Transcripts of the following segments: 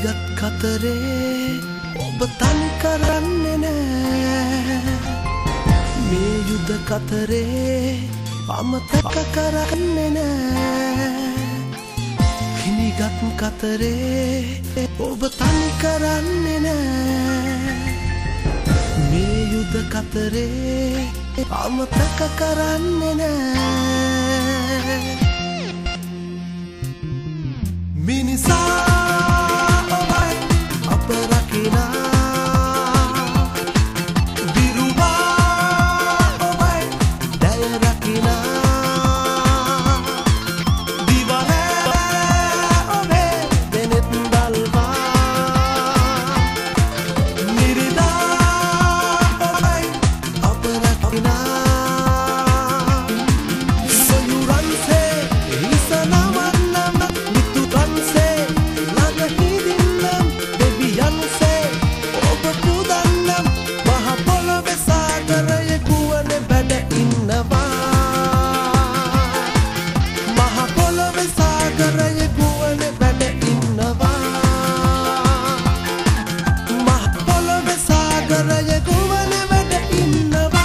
හිනිගත් කතරේ ඔබ තනි කරන්නේ නෑ මේ යුද කතරේ අමතක කරන්නේ නෑ හිනිගත් කතරේ ඔබ තනි කරන්නේ නෑ මේ යුද කතරේ අමතක කරන්නේ නෑ මිනිසා ඔබයි අප රකිනා විරුවා ඔබයි දැය රකිනා දිවහෑ ඔබේ දෙනෙත් දල්වා නිරිදා ඔබයි අප රකිනා සොයුරන්සේ හිසනවන්නම මිතුරන්සේ ළඟ හිඳින්නම් දෙවියන්සේ ඔබ පුදන්නම් මහ පොළොවේ සාගරයේ ගුවනේ වැඩ ඉන්නවා මහ පොළොවේ සාගරයේ ගුවනේ වැඩ ඉන්නවා මහ පොළොවේ සාගරයේ ගුවනේ වැඩ ඉන්නවා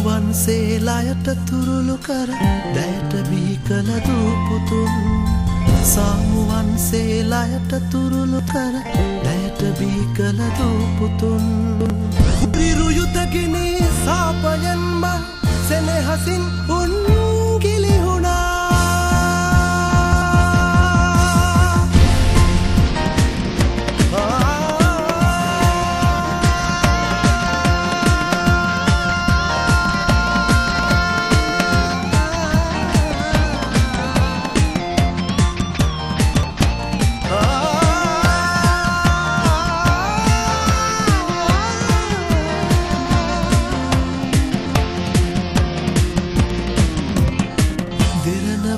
සාමුවන්සේලායට තුරුළු කර දැයට බිහි කළ දූ පුතුන් සාමුවන්සේලායට තුරුළු කර දැයට බිහි කළ දූ පුතුන් රිරු යුදගිනි සාපයෙන් මං සෙනෙහසින් උන් ගිලිහුණා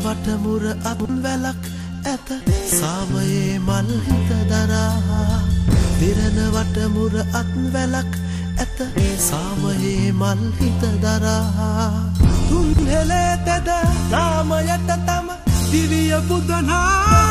වටමුර අත්වැලක් ඇත සාමයේ මල් හිත දරා දිරන වටමුර අත්වැලක් ඇත සාමයේ මල් හිත දරා තුන් හෙළේ තෙද රාමයට තම දිවිය පුදනා